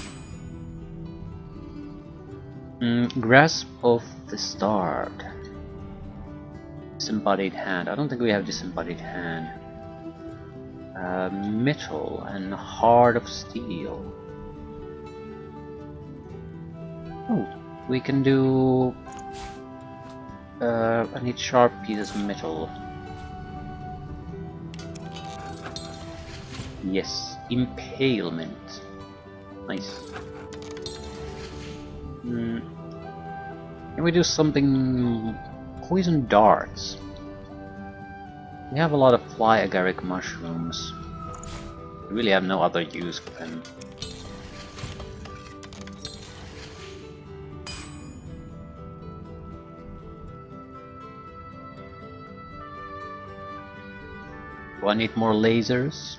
Grasp of the Starved. Disembodied Hand. I don't think we have Disembodied Hand. Metal and Heart of Steel. Oh, we can do... I need sharp pieces of metal. Yes, Impalement. Nice. Can we do something... Poison darts. We have a lot of fly agaric mushrooms. We really have no other use for them. Do I need more lasers?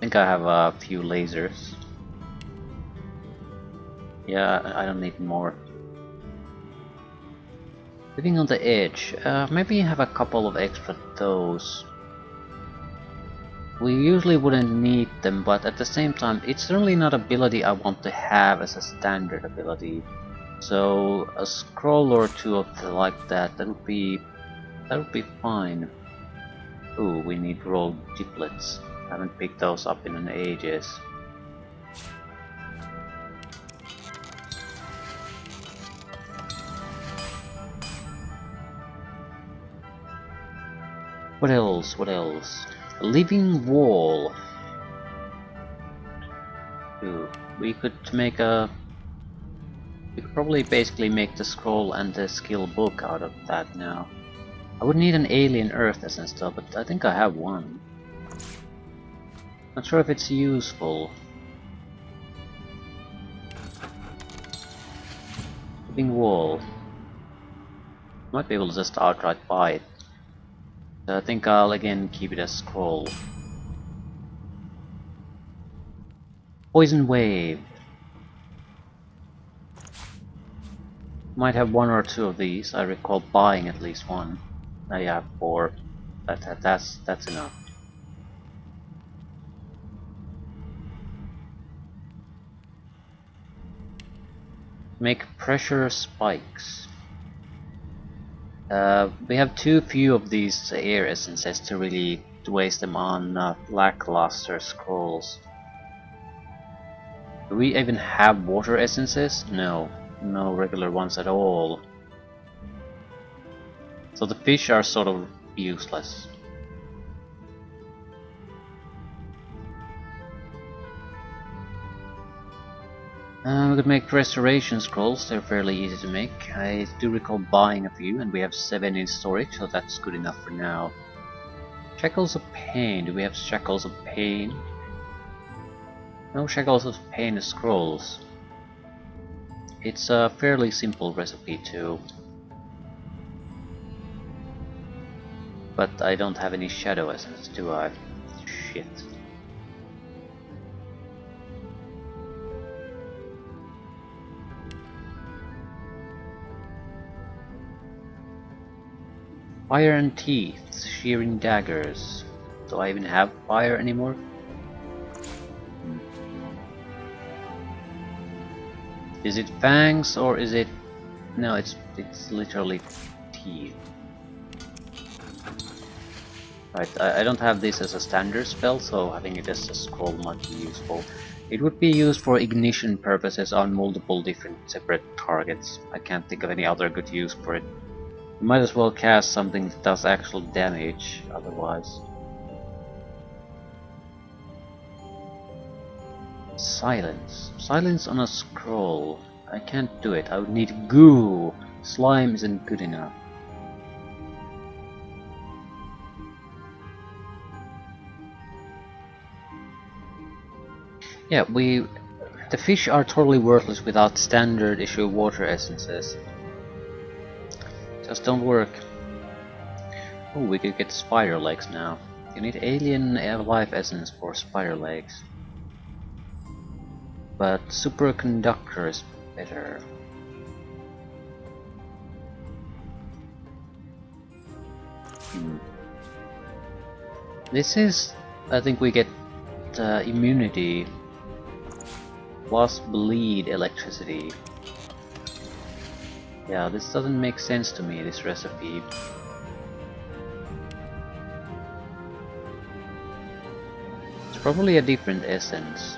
think I have a few lasers. Yeah, I don't need more. Living on the edge. Maybe have a couple of extra those. We usually wouldn't need them, but at the same time, it's certainly not an ability I want to have as a standard ability. So a scroll or two of like that, that would be fine. Ooh, we need rolled giblets. Haven't picked those up in ages. What else? What else? A living wall. Ooh, we could make a... We could probably basically make the scroll and the skill book out of that now. I would need an alien earth essence though, but I think I have one. Not sure if it's useful. Living wall. Might be able to just outright buy it. So I think I'll again keep it as scroll. Poison wave. Might have one or two of these. I recall buying at least one. I have 4. That's enough. Make pressure spikes. We have too few of these air essences to really waste them on lackluster scrolls. Do we even have water essences? No. No regular ones at all. So the fish are sort of useless. We could make restoration scrolls, they're fairly easy to make. I do recall buying a few, and we have 7 in storage, so that's good enough for now. Shackles of Pain, do we have Shackles of Pain? No Shackles of Pain scrolls. It's a fairly simple recipe too. But I don't have any Shadow Essence, do I? Shit. Fire and Teeth, Shearing Daggers. Do I even have fire anymore? Is it fangs or is it... No, it's literally teeth. Right, I don't have this as a standard spell, so having it as a scroll might be useful. It would be used for ignition purposes on multiple different separate targets. I can't think of any other good use for it. You might as well cast something that does actual damage, otherwise. Silence. Silence on a scroll. I can't do it. I would need goo. Slime isn't good enough. Yeah, the fish are totally worthless without standard issue water essences. Just don't work. Oh, we could get spider legs now. You need alien life essence for spider legs. But superconductor is better. This is... I think we get immunity plus bleed electricity. Yeah, this doesn't make sense to me, this recipe. It's probably a different essence.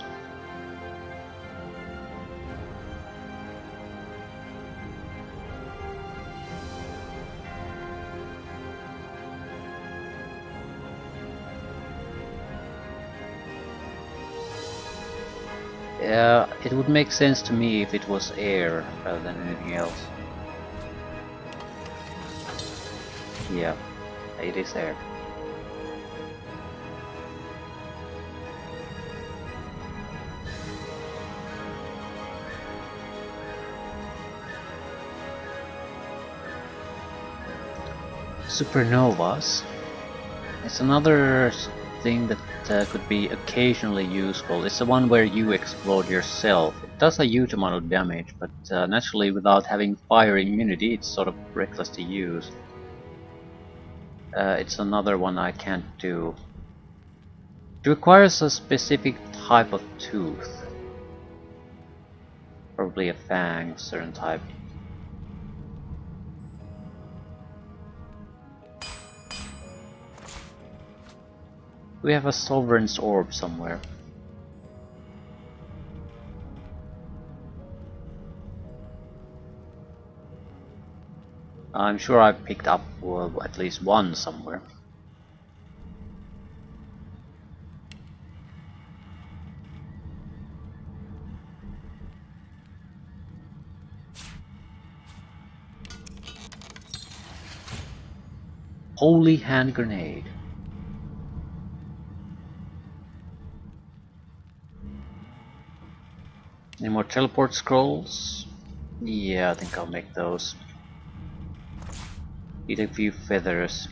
Yeah, it would make sense to me if it was air rather than anything else. Yeah, it is air. Supernovas. It's another thing that could be occasionally useful is the one where you explode yourself. It does a huge amount of damage, but naturally without having fire immunity it's sort of reckless to use. It's another one I can't do. It requires a specific type of tooth. Probably a fang, certain type. We have a Sovereign's Orb somewhere. I'm sure I picked up at least one somewhere. Holy Hand Grenade. Any more teleport scrolls? Yeah, I think I'll make those. Need a few feathers.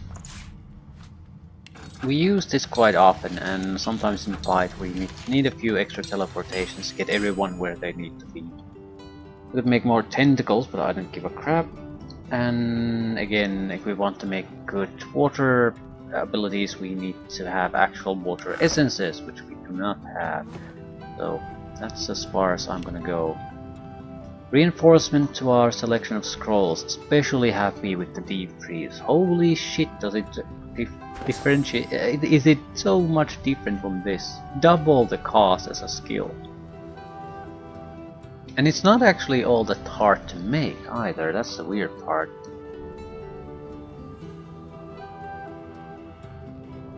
We use this quite often, and sometimes in fight we need a few extra teleportations to get everyone where they need to be. We could make more tentacles, but I don't give a crap. And again, if we want to make good water abilities, we need to have actual water essences, which we do not have. So that's as far as I'm gonna go. Reinforcement to our selection of scrolls, especially happy with the deep freeze. Holy shit, does it differentiate? Is it so much different from this? Double the cost as a skill. And it's not actually all that hard to make either, that's the weird part.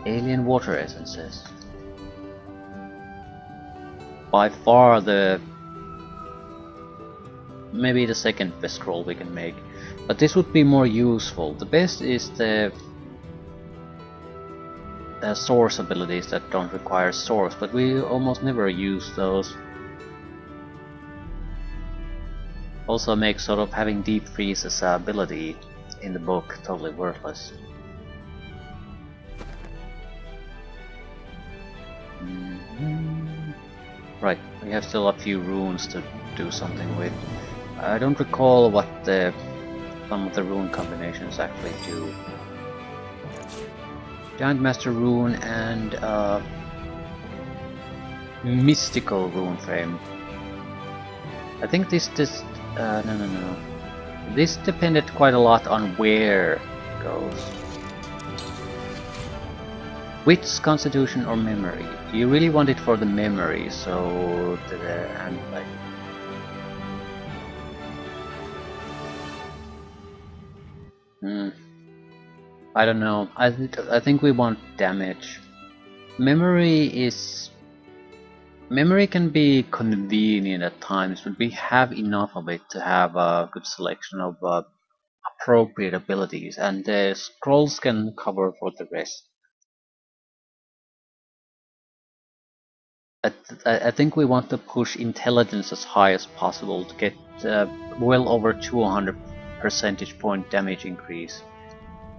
Alien water essences. By far maybe the second best scroll we can make, but this would be more useful. The best is the source abilities that don't require source, but we almost never use those. Also makes sort of having deep freeze as an ability in the book totally worthless. Right, we have still a few runes to do something with. I don't recall what some of the rune combinations actually do. Giant Master Rune and Mystical Rune Frame. I think this no. This depended quite a lot on where it goes. Wits, Constitution or Memory? Do you really want it for the memory? So and like. I don't know. I think we want damage. Memory can be convenient at times, but we have enough of it to have a good selection of appropriate abilities, and the scrolls can cover for the rest. I think we want to push intelligence as high as possible to get well over 200 percentage point damage increase.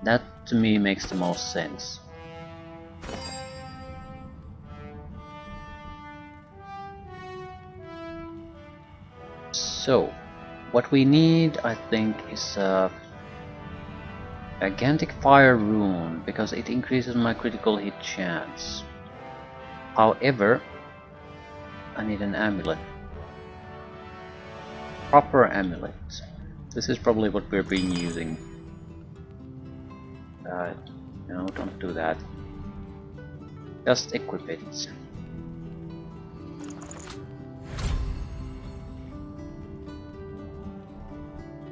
That to me makes the most sense. So, what we need, I think, is a gigantic fire rune, because it increases my critical hit chance. However, I need an amulet. Proper amulet. This is probably what we've been using. No, don't do that. Just equip it.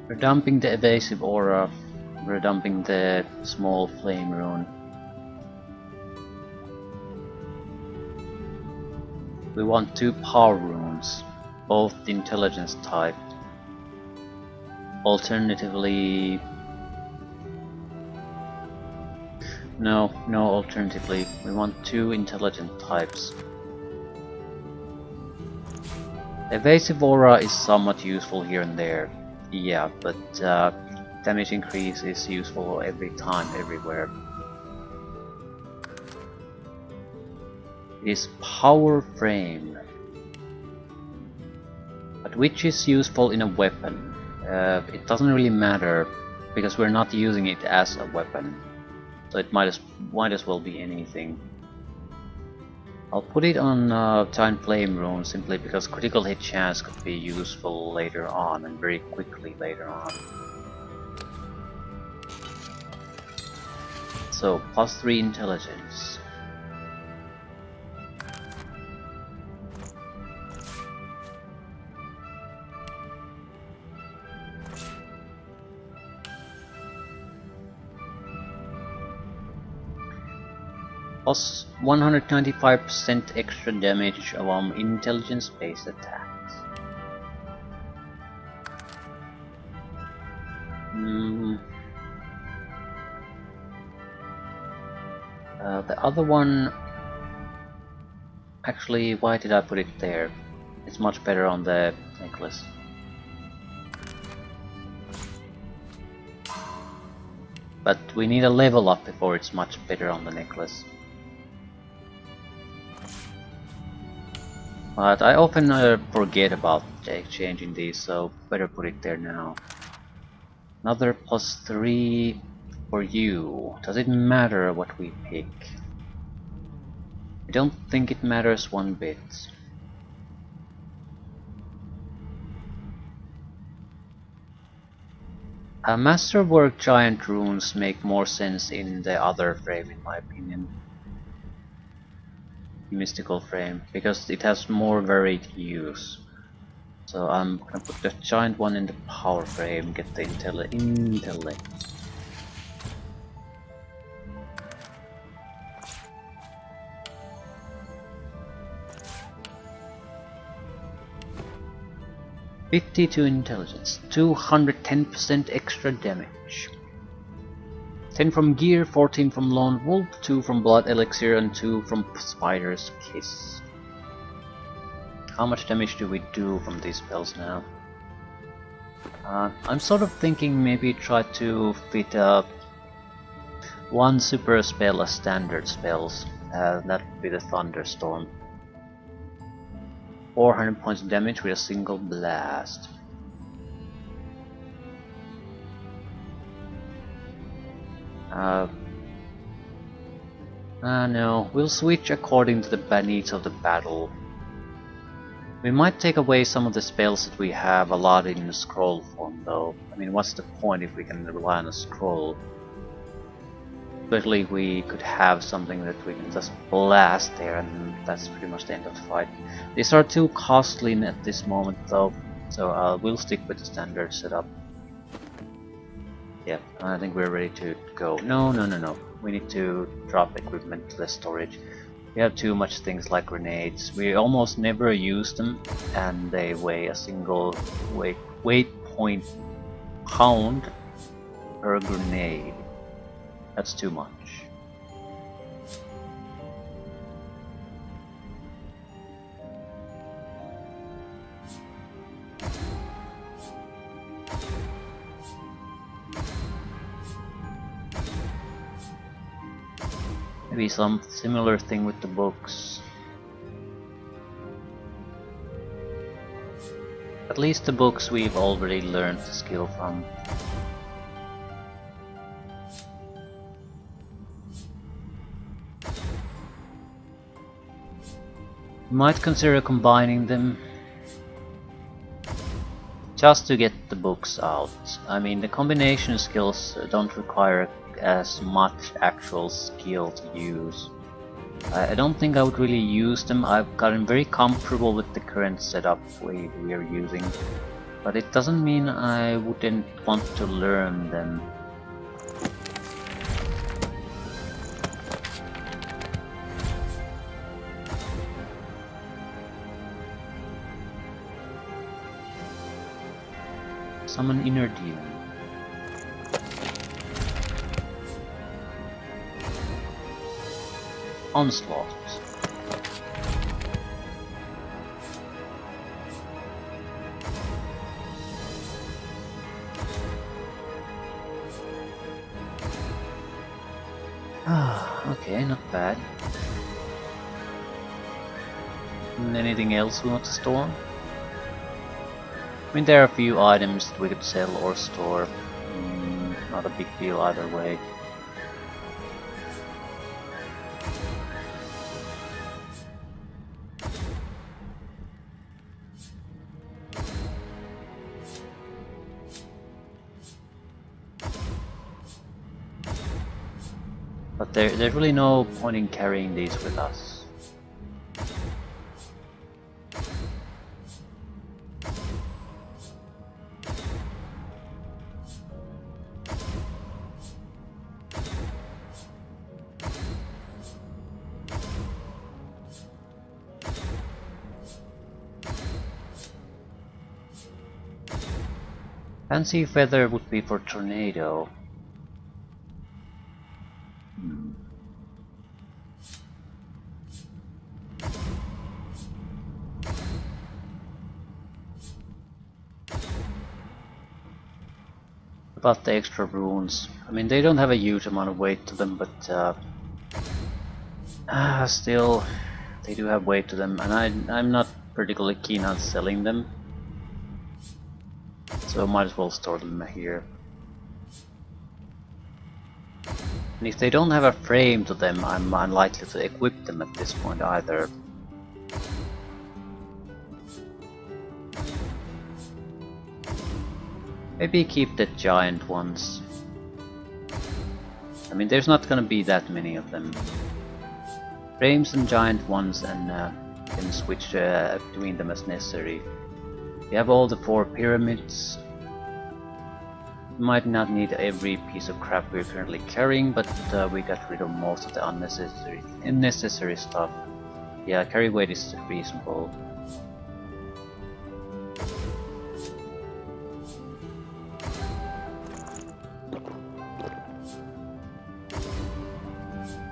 We're dumping the evasive aura. We're dumping the small flame rune. We want 2 power runes, both the intelligence type. Alternatively... No, alternatively. We want 2 intelligent types. Evasive aura is somewhat useful here and there. Yeah, but damage increase is useful every time, everywhere. It is power frame. But which is useful in a weapon? It doesn't really matter because we're not using it as a weapon. So it might as well be anything. I'll put it on Giant Flame Rune simply because critical hit chance could be useful later on and very quickly later on. So, +3 intelligence. Plus 195% extra damage on intelligence-based attacks. The other one... Actually, why did I put it there? It's much better on the necklace. But we need a level up before it's much better on the necklace. But I often forget about changing these, so better put it there now. Another +3 for you. Does it matter what we pick? I don't think it matters one bit. Masterwork giant runes make more sense in the other frame in my opinion. Mystical frame, because it has more varied use. So I'm gonna put the giant one in the power frame, get the intellect. "52 intelligence, 210% extra damage. 10 from gear, 14 from lone wolf, 2 from blood elixir, and 2 from spider's kiss." How much damage do we do from these spells now? I'm sort of thinking maybe try to fit up one super spell as standard spells. That would be the Thunderstorm. 400 points of damage with a single blast. No, we'll switch according to the needs of the battle. We might take away some of the spells that we have a lot in scroll form though. I mean, what's the point if we can rely on a scroll? Especially we could have something that we can just blast there and that's pretty much the end of the fight. These are too costly at this moment though, so we'll stick with the standard setup. Yeah, I think we're ready to go. No. We need to drop equipment to the storage. We have too much things like grenades. We almost never use them and they weigh a single weight point pound per grenade. That's too much. Maybe some similar thing with the books. At least the books we've already learned the skill from. Might consider combining them just to get the books out. I mean, the combination skills don't require as much actual skill to use. I don't think I would really use them. I've gotten very comfortable with the current setup we are using, but it doesn't mean I wouldn't want to learn them. Summon inner demon. Onslaught. Okay, not bad. Anything else we want to store? I mean, there are a few items that we could sell or store. Not a big deal either way. But there's really no point in carrying these with us. Fancy feather would be for tornado. About the extra runes. I mean, they don't have a huge amount of weight to them, but still, they do have weight to them, and I'm not particularly keen on selling them. So might as well store them here. And if they don't have a frame to them, I'm unlikely to equip them at this point either. Maybe keep the giant ones. I mean, there's not gonna be that many of them. Frames and giant ones, and can switch between them as necessary. We have all the 4 pyramids. Might not need every piece of crap we're currently carrying, but we got rid of most of the unnecessary stuff. Yeah, carry weight is reasonable.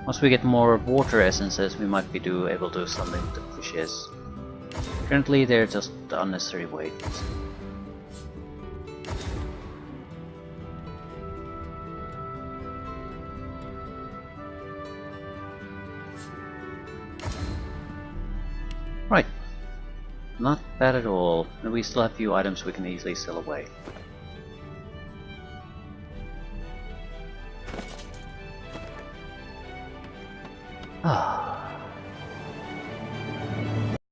Once we get more water essences, we might be able to do something with the fishes. Currently, they're just unnecessary weight. Right. Not bad at all. And we still have a few items we can easily sell away. Ah.